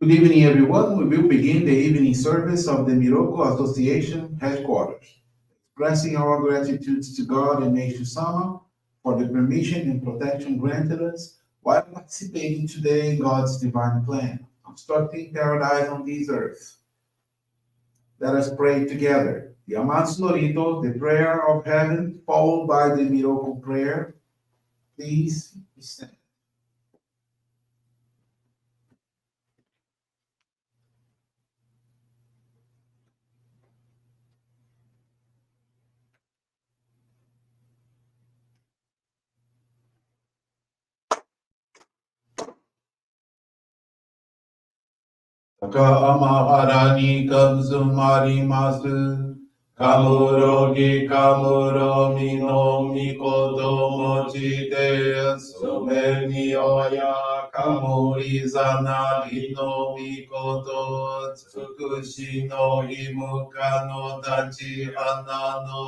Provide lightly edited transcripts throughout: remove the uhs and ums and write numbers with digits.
Good evening, everyone. We will begin the evening service of the Miroku Association headquarters, expressing our gratitude to God and Meishu-sama for the permission and protection granted us while participating today in God's divine plan, constructing paradise on this earth. Let us pray together. The Amatsu-Norito, the prayer of heaven, followed by the Miroku Prayer. Please stand. Amaharani kamsumarimasu. Kamurogi kamuro mino mikoto mochite sumeni oya kamuri zana hino mikoto tsukushi no himuka no tachi hana no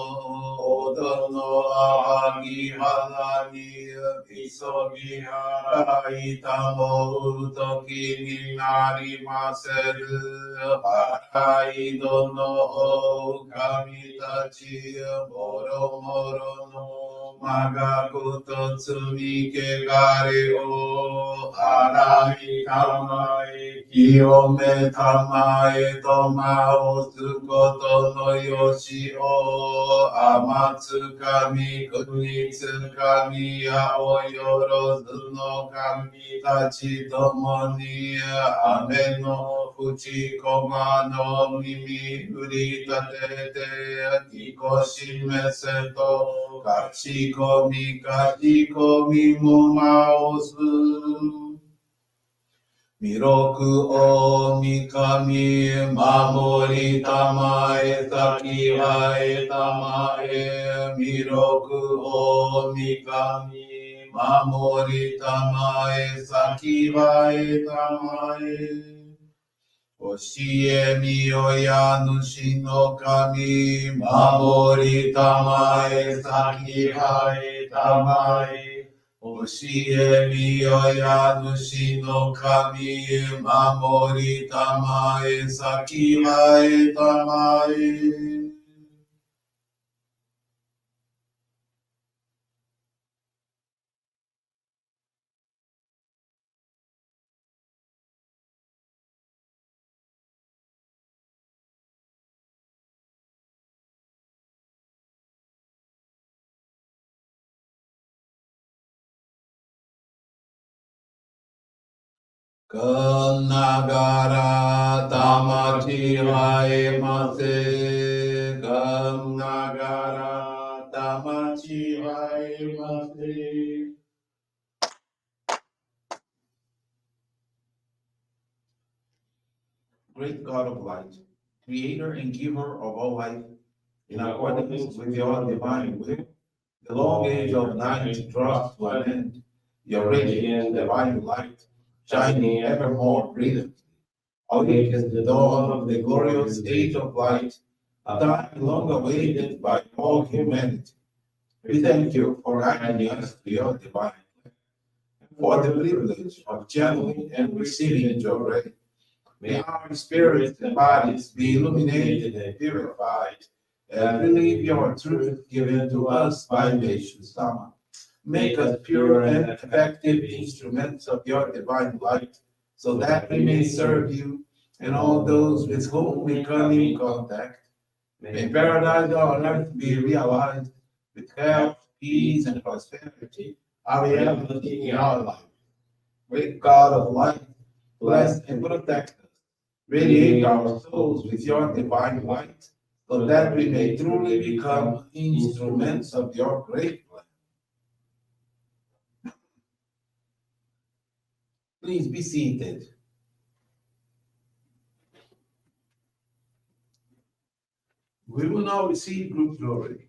odo no ahagi hana ni isogi hara itamo utoki ni narimaseru harai dono o kamitachi moro moro no magakuto tsumike gare o harai tamae kiyome tamae tomao tsukoto no yoshi o amatsu kami kunitsu kami ya o yorozu no kami tachi tomo ni ame no fuchi koma no mimi uritate kikoshime seto kachikomi kachikomi mumaosu Miroku o mikami mamori tamae sakihae tamae Miroku o mikami mamori tamae sakihae tamae Oshie miyoya nushi no kami mamori tamae sakihae tamae Oshie miyoya nushi no kami mamori tamae sakihae tamae Nagara tamachi haemase Nagara tamachi haemase Great God of light, creator and giver of all life, in accordance with your divine will, the long age of night draws to an end, your radiant divine light, shining evermore brilliant. Awakens the dawn of the glorious age of light, a time long awaited by all humanity. We thank you for guiding us to your divine plan, for the privilege of channeling and receiving Johrei. May our spirits and bodies be illuminated and purified, and relieve your truth given to us by Meishu-sama. Make us pure and effective instruments of your divine light, so that we may serve you and all those with whom we come in contact. May paradise on earth be realized with health, peace, and prosperity, a reality in our life. Great God of light, bless and protect us. Radiate our souls with your divine light, so that we may truly become instruments of your great plan. Please be seated. We will now receive group Johrei.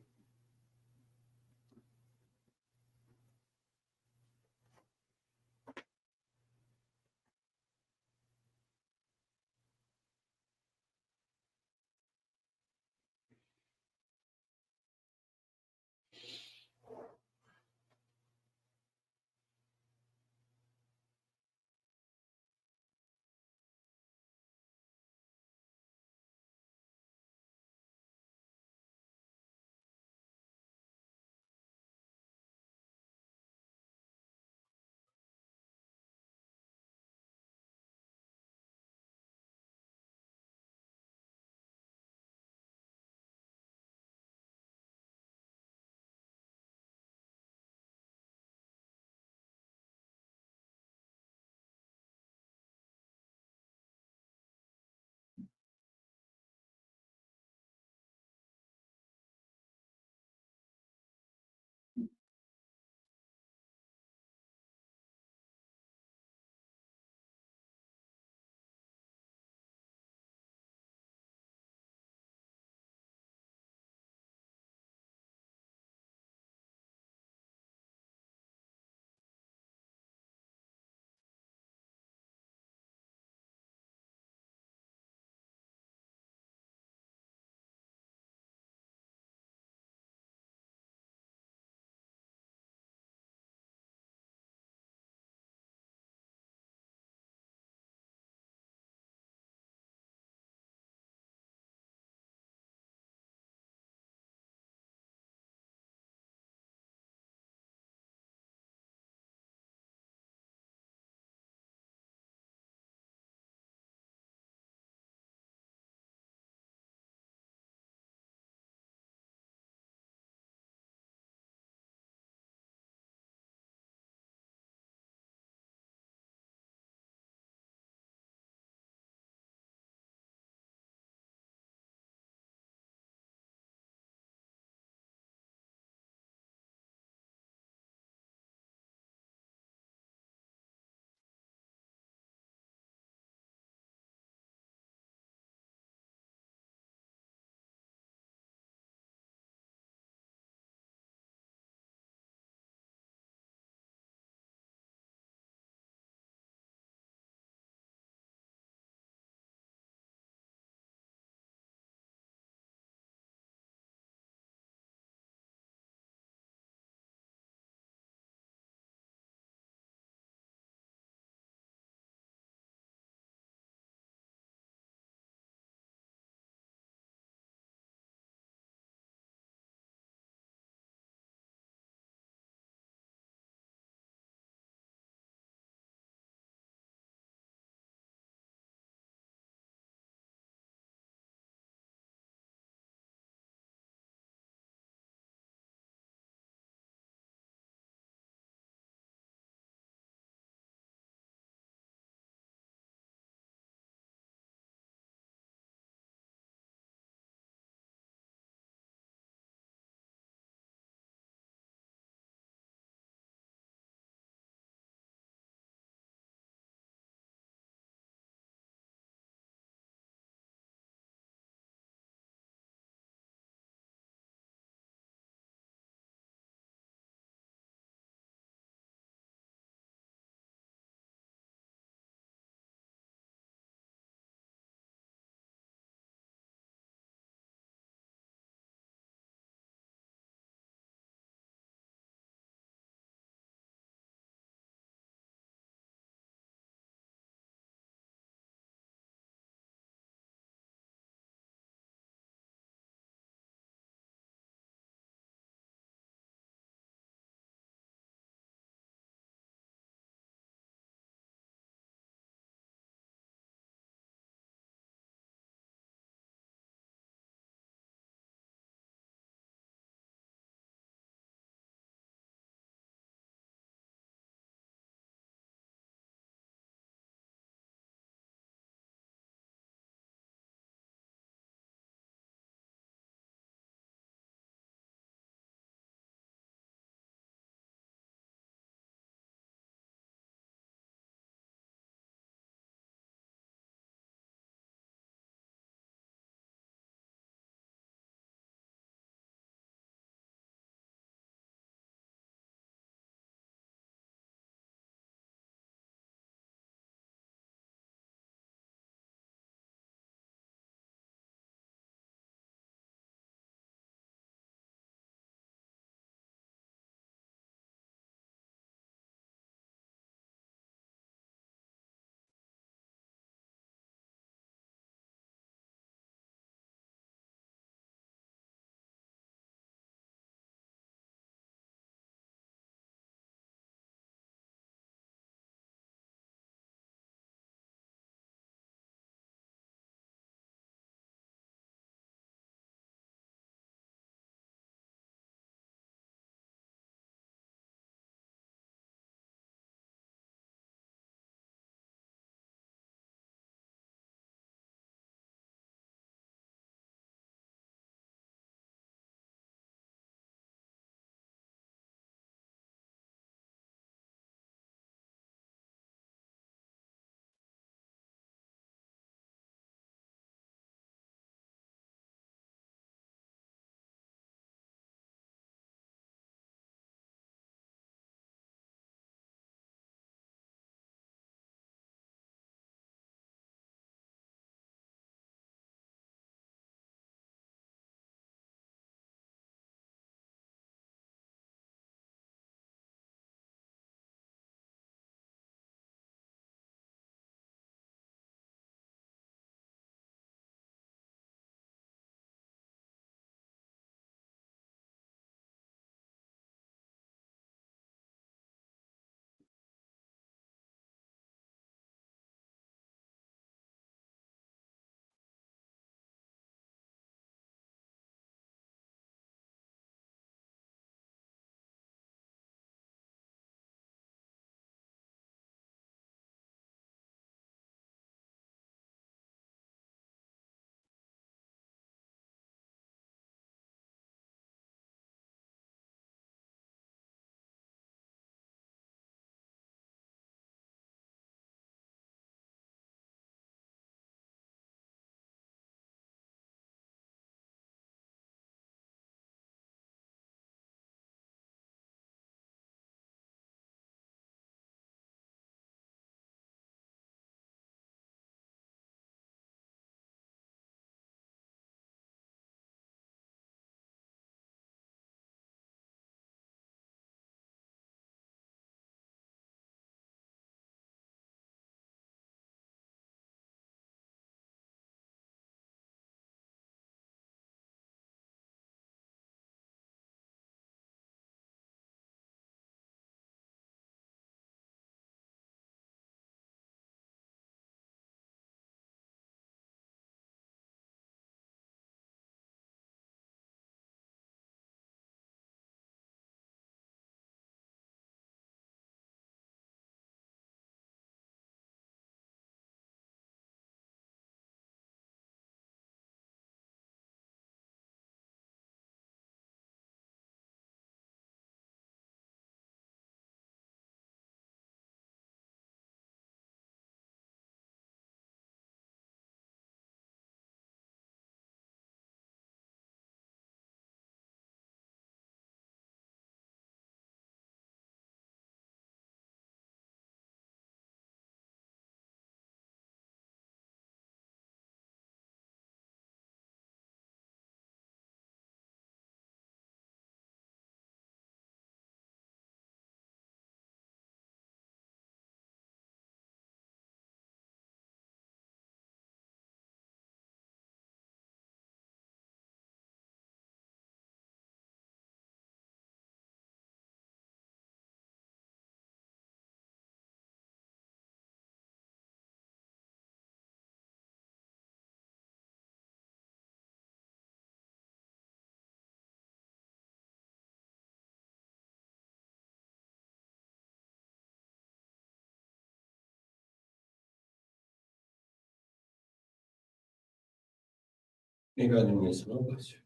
May God in His love bless you.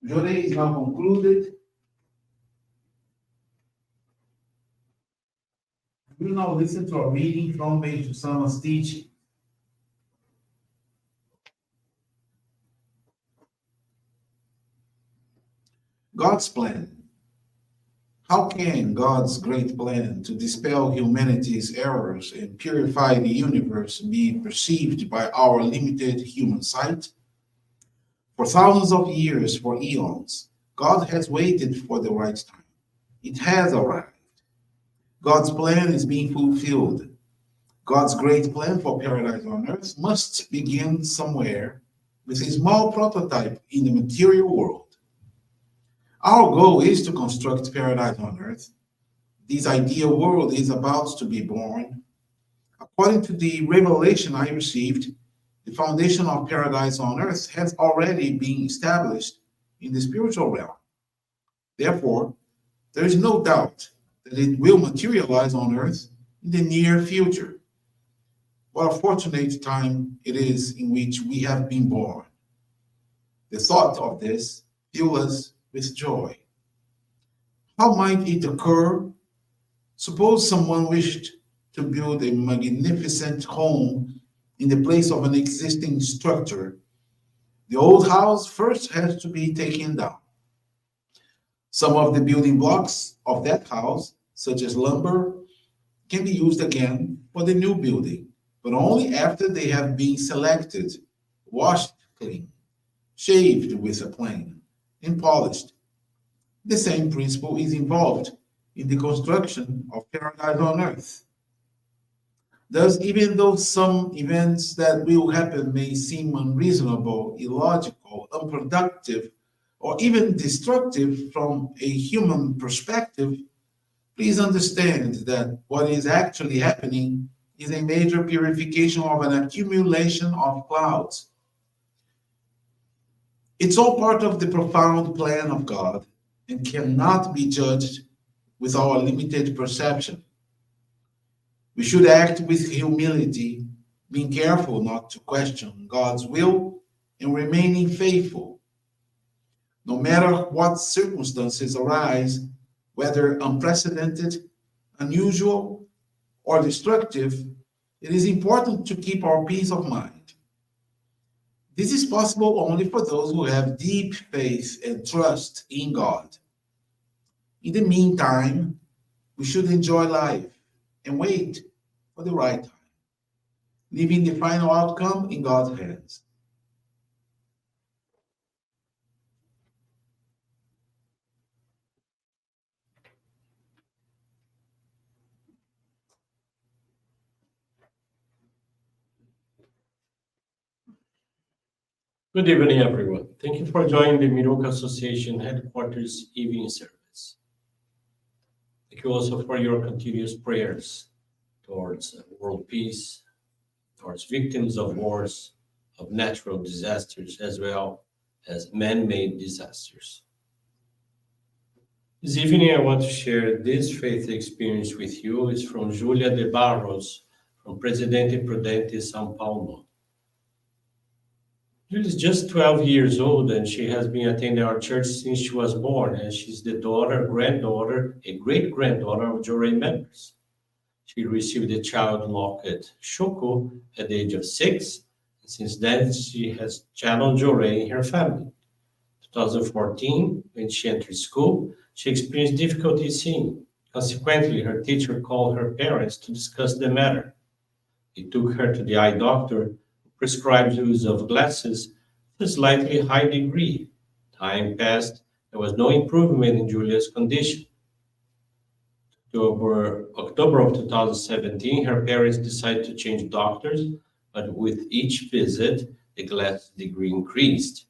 Johrei is now concluded. We will now listen to a reading from Meishu-sama's teaching. God's plan. How can God's great plan to dispel humanity's errors and purify the universe be perceived by our limited human sight? For thousands of years, for eons, God has waited for the right time. It has arrived. God's plan is being fulfilled. God's great plan for paradise on earth must begin somewhere with a small prototype in the material world. Our goal is to construct paradise on earth. This ideal world is about to be born. According to the revelation I received, the foundation of paradise on earth has already been established in the spiritual realm. Therefore, there is no doubt that it will materialize on earth in the near future. What a fortunate time it is in which we have been born. The thought of this fills us with joy. How might it occur? Suppose someone wished to build a magnificent home in the place of an existing structure. The old house first has to be taken down. Some of the building blocks of that house, such as lumber, can be used again for the new building, but only after they have been selected, washed clean, shaved with a plane, and polished. The same principle is involved in the construction of paradise on earth. Thus, even though some events that will happen may seem unreasonable, illogical, unproductive, or even destructive from a human perspective, please understand that what is actually happening is a major purification of an accumulation of clouds. It's all part of the profound plan of God and cannot be judged with our limited perception. We should act with humility, being careful not to question God's will and remaining faithful. No matter what circumstances arise, whether unprecedented, unusual, or destructive, it is important to keep our peace of mind. This is possible only for those who have deep faith and trust in God. In the meantime, we should enjoy life and wait for the right time, leaving the final outcome in God's hands. Good evening, everyone. Thank you for joining the Miroku Association headquarters evening service. Thank you also for your continuous prayers towards world peace, towards victims of wars, of natural disasters, as well as man-made disasters. This evening, I want to share this faith experience with you. It's from Julia de Barros, from Presidente Prudente, São Paulo. Julia is just 12 years old and she has been attending our church since she was born, and she's the daughter, granddaughter, a great-granddaughter of Johrei members. She received a child locket shoko at the age of 6, and since then she has channeled Johrei in her family. 2014, when she entered school, she experienced difficulty seeing. Consequently, her teacher called her parents to discuss the matter. He took her to the eye doctor, prescribed use of glasses to a slightly high degree. Time passed, there was no improvement in Julia's condition. October of 2017, her parents decided to change doctors, but with each visit, the glass degree increased.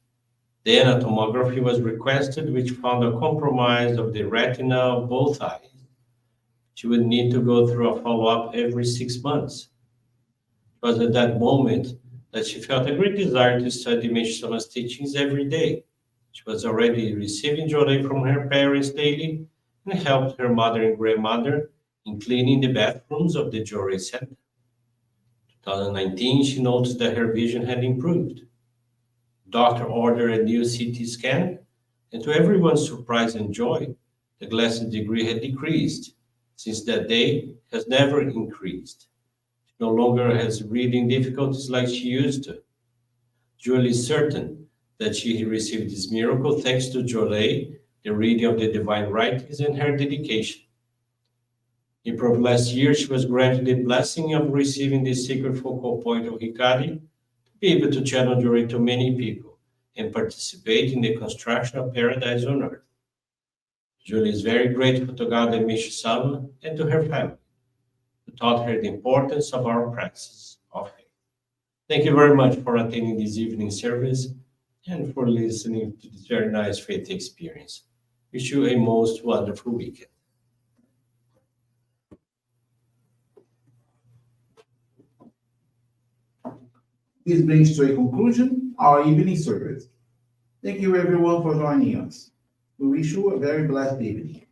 Then a tomography was requested, which found a compromise of the retina of both eyes. She would need to go through a follow-up every 6 months. It was at that moment that she felt a great desire to study Meishu-sama's teachings every day. She was already receiving Johrei from her parents daily and helped her mother and grandmother in cleaning the bathrooms of the Johrei Center. 2019, she noticed that her vision had improved. Doctor ordered a new CT scan, and to everyone's surprise and joy, the glasses degree had decreased. Since that day, has never increased. She no longer has reading difficulties like she used to. Julie is certain that she received this miracle thanks to Johrei, the reading of the divine writings, and her dedication. In April of last year, she was granted the blessing of receiving the sacred focal point of Hikari to be able to channel Johrei to many people and participate in the construction of paradise on earth. Julie is very grateful to God and Meishu-sama and to her family, who taught her the importance of our practices of faith. Thank you very much for attending this evening service and for listening to this very nice faith experience. Wish you a most wonderful weekend. This brings to a conclusion our evening service. Thank you everyone for joining us. We wish you a very blessed evening.